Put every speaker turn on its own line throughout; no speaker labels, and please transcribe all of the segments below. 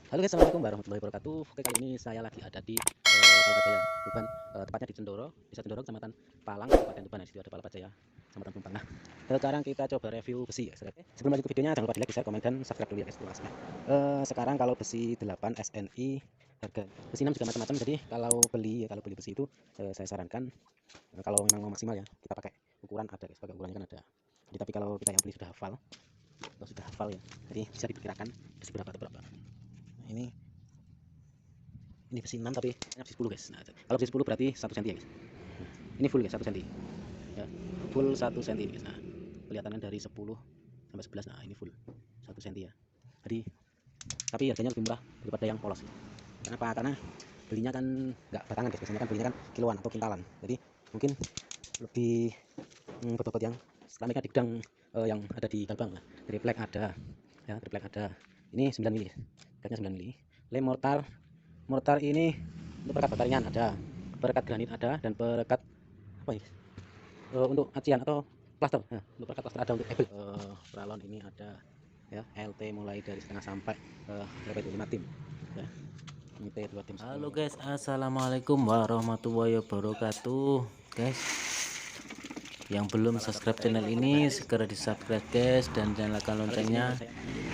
Halo guys, assalamualaikum warahmatullahi wabarakatuh. Oke, kali ini saya lagi ada di Palapajaya, Tuban, tepatnya di Cendoro, Desa Cendoro, Kecamatan Palang, Kabupaten Tuban. Di situ ada Palapajaya, Kecamatan Pelumpang. Nah, sekarang kita coba review besi ya. Oke, sebelum lanjut ke videonya, jangan lupa di like, share, komen, dan subscribe dulu ya guys. Terima kasih. Nah, sekarang kalau besi 8 SNI harga besi 6 juga macam-macam. Jadi kalau beli besi itu saya sarankan kalau memang mau maksimal ya kita pakai ukuran ada guys. Pakai ukurannya kan ada. Jadi tapi kalau kita yang beli sudah hafal, atau sudah hafal ya, jadi bisa diperkirakan besi berapa atau berapa. Nah, ini besi 6 tapi besi 10 guys. Nah, kalau besi 10 berarti 1 cm ya guys. Ini full guys, 1 cm ya, full 1 cm guys. Nah, kelihatannya dari 10 sampai 11. Nah, ini full 1 cm ya. Jadi tapi harganya lebih murah daripada yang polos. Kenapa? Karena belinya kan nggak batangan guys, biasanya kan belinya kan kiloan atau kintalan. Jadi mungkin lebih bobot yang keramiknya di gudang yang ada di Talbang lah. Triplek ada ya, triplek ada. Ini 9 mili, katanya 9 mili. Lem mortar ini untuk perekat bata ringan ada, perekat granit ada, dan perekat apa ini untuk acian atau plaster. Nah, untuk perekat plaster ada, untuk ebel pralon ini ada ya, LT mulai dari setengah sampai berapa itu 5 tim ya, ini T 2 tim.
Halo guys, assalamualaikum warahmatullahi wabarakatuh. Guys, yang belum subscribe channel ini segera di subscribe guys, dan nyalakan loncengnya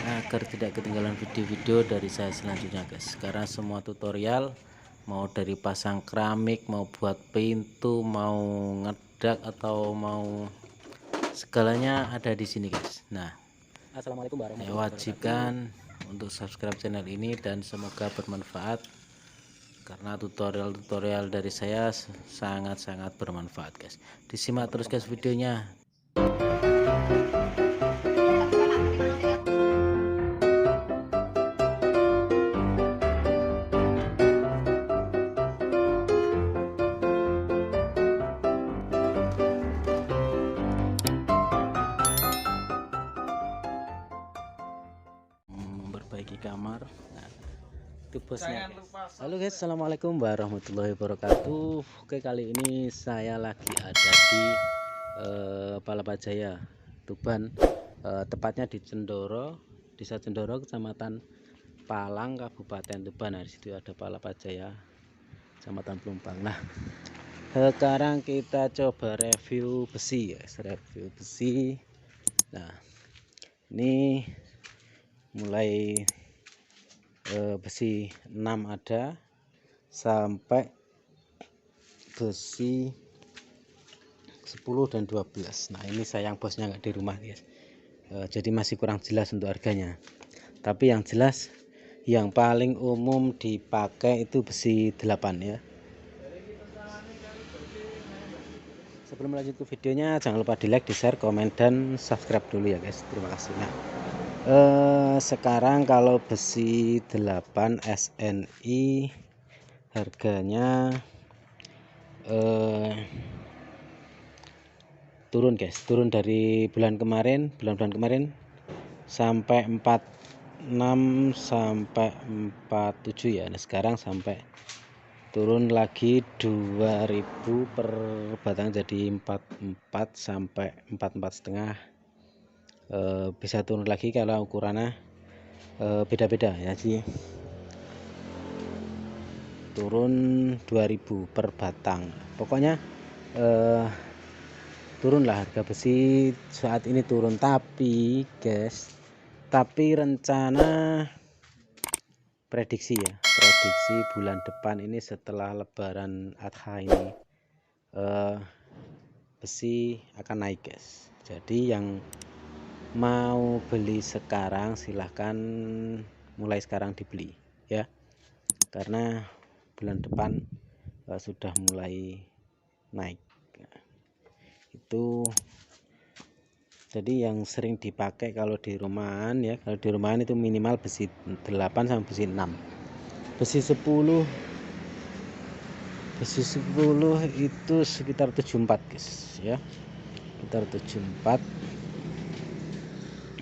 agar tidak ketinggalan video-video dari saya selanjutnya guys. Karena semua tutorial, mau dari pasang keramik, mau buat pintu, mau ngedak, atau mau segalanya ada di sini guys. Nah,
Assalamualaikum warahmatullahi wabarakatuh.
wajibkan untuk subscribe channel ini dan semoga bermanfaat, karena tutorial dari saya sangat-sangat bermanfaat guys. Disimak terus guys videonya. Memperbaiki kamar. Nah, itu bosnya guys.
Halo guys, assalamualaikum warahmatullahi wabarakatuh. Oke, kali ini saya lagi ada di Palapajaya, Tuban, tepatnya di Cendoro, Desa Cendoro, Kecamatan Palang, Kabupaten Tuban. Nah, di situ ada Palapajaya, Kecamatan Pelumpang. Nah, sekarang kita coba review besi ya, review besi. Nah, ini mulai besi 6 ada sampai besi 10 dan 12. Nah, ini sayang bosnya nggak di rumah guys, jadi masih kurang jelas untuk harganya. Tapi yang jelas yang paling umum dipakai itu besi 8 ya. Sebelum lanjut ke videonya, jangan lupa di like, di share, komen, dan subscribe dulu ya guys. Terima kasih. Nah, sekarang kalau besi 8 SNI harganya turun guys, turun dari bulan kemarin sampai 46 sampai 47 ya. Nah, sekarang sampai turun lagi 2000 per batang, jadi 44 sampai 44,5. Bisa turun lagi kalau ukurannya beda-beda ya, jadi turun 2000 per batang. Pokoknya turunlah harga besi saat ini, turun. Tapi guys, rencana prediksi bulan depan ini setelah lebaran adha ini besi akan naik guys. Jadi yang mau beli sekarang silahkan mulai sekarang dibeli ya, karena bulan depan sudah mulai naik itu. Jadi yang sering dipakai kalau di rumahan ya, kalau di rumahan itu minimal besi 8 sama besi 6. Besi 10 itu sekitar 74 guys ya, sekitar 74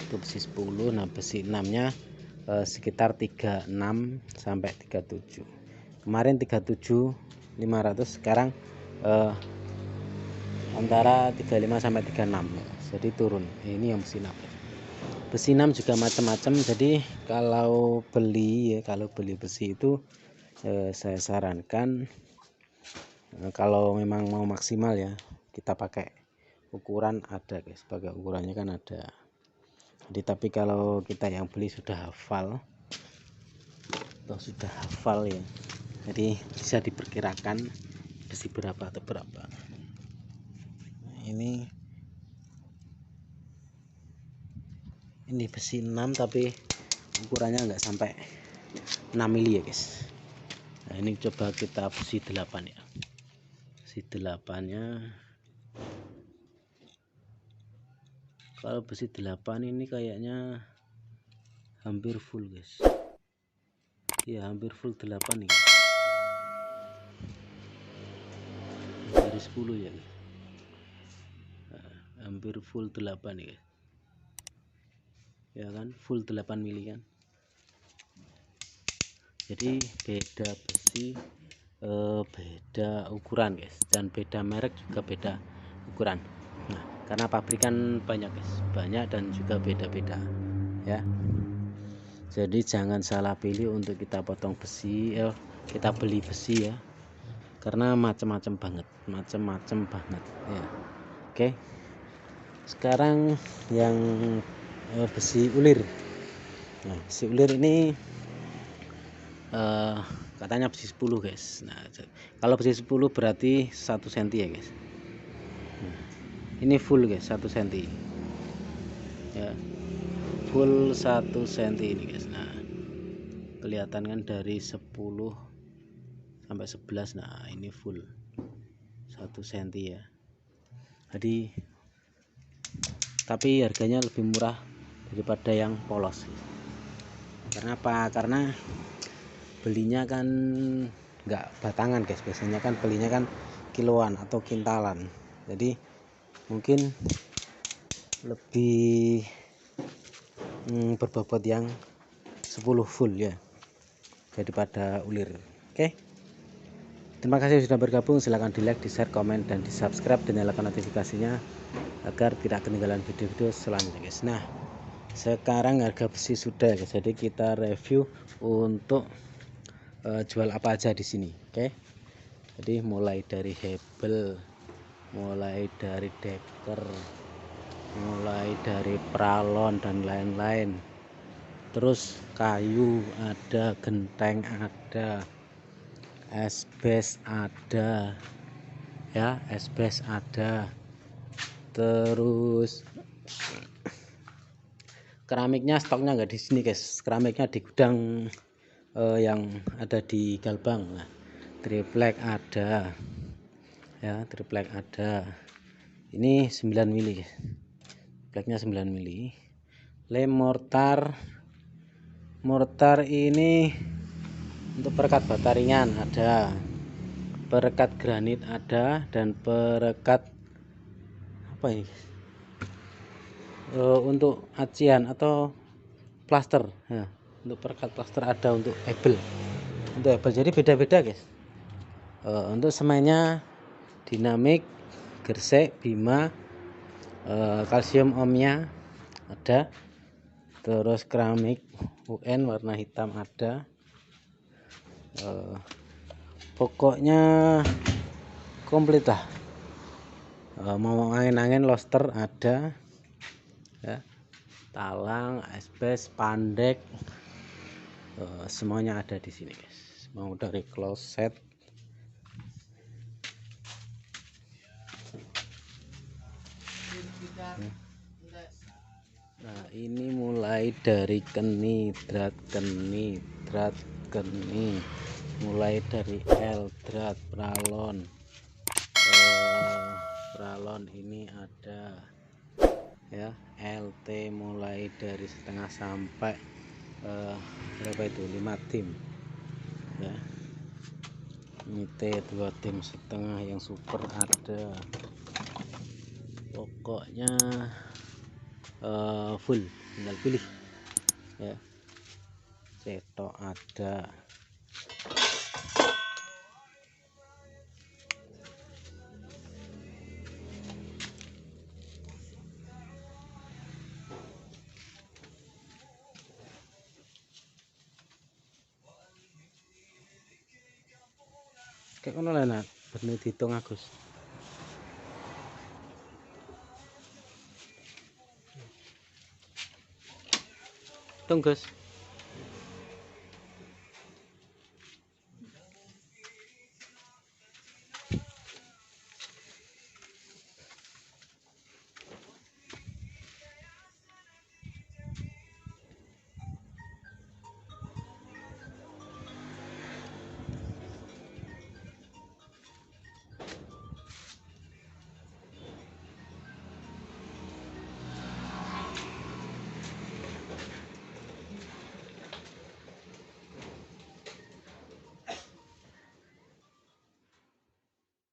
itu besi 10. Nah, besi 6 nya sekitar 36 sampai 37. Kemarin 37.500, sekarang antara 35 sampai 36, jadi turun. Ini yang besi 6. Besi 6 juga macam-macam. Jadi kalau beli besi itu saya sarankan kalau memang mau maksimal ya, kita pakai ukuran ada guys, pakai ukurannya kan ada. Jadi tapi kalau kita yang beli sudah hafal ya, jadi bisa diperkirakan besi berapa atau berapa. Ini besi 6 tapi ukurannya nggak sampai 6 mili ya guys. Nah ini coba kita besi 8 ya, besi 8 nya. Kalau besi 8 ini kayaknya hampir full guys ya, hampir full 8 nih dari 10 ya guys. Nah, hampir full 8 nih guys ya kan, full 8 mili kan. Jadi beda besi beda ukuran guys, dan beda merek juga beda ukuran. Nah karena pabrikan banyak guys, banyak dan juga beda-beda ya. Jadi jangan salah pilih untuk kita potong besi, kita beli besi ya, karena macam-macam banget ya. Oke, sekarang yang besi ulir. Nah besi ulir ini katanya besi 10 guys. Nah kalau besi 10 berarti 1 cm ya guys. Nah, ini full guys 1 cm ya, full 1 cm ini guys. Nah kelihatan kan dari 10 sampai 11. Nah ini full 1 cm ya. Jadi tapi harganya lebih murah daripada yang polos. Karena apa? Karena belinya kan nggak batangan guys, biasanya kan belinya kan kiloan atau kintalan. Jadi mungkin lebih berbobot yang 10 full ya daripada ulir. Oke, terima kasih sudah bergabung. Silahkan di like, di share, komen, dan di subscribe, dan nyalakan notifikasinya agar tidak ketinggalan video-video selanjutnya guys. Nah sekarang harga besi sudah guys, jadi kita review untuk jual apa aja di sini. Oke, jadi mulai dari hebel, mulai dari deker, mulai dari pralon dan lain-lain. Terus kayu ada, genteng ada, esbes ada ya, esbes ada. Terus keramiknya stoknya nggak di sini guys, keramiknya di gudang yang ada di Galbang. Nah, triplek ada ya, triplek ada. Ini 9 mili guys, tripleknya 9 mili. Lem mortar ini untuk perekat bata ringan ada, perekat granit ada, dan perekat apa ini guys? Untuk acian atau plaster ya, untuk perekat plaster ada, untuk hebel jadi beda-beda guys. Untuk semennya dinamik, gersek, bima, kalsium omnya ada. Terus keramik UN warna hitam ada. Pokoknya komplit lah. Mau angin-angin loster ada ya, talang, esbes, pandek, semuanya ada di sini guys. Mau dari kloset, nah ini mulai dari kenidrat, mulai dari eldrat, pralon, ini ada ya, LT mulai dari setengah sampai berapa itu, 5 tim ya. Ini T2 tim setengah yang super ada. Pokoknya full, tinggal pilih ya. Cetok ada. Kayak ngono lah Nat, bener dihitung Agus. Hitung Gus.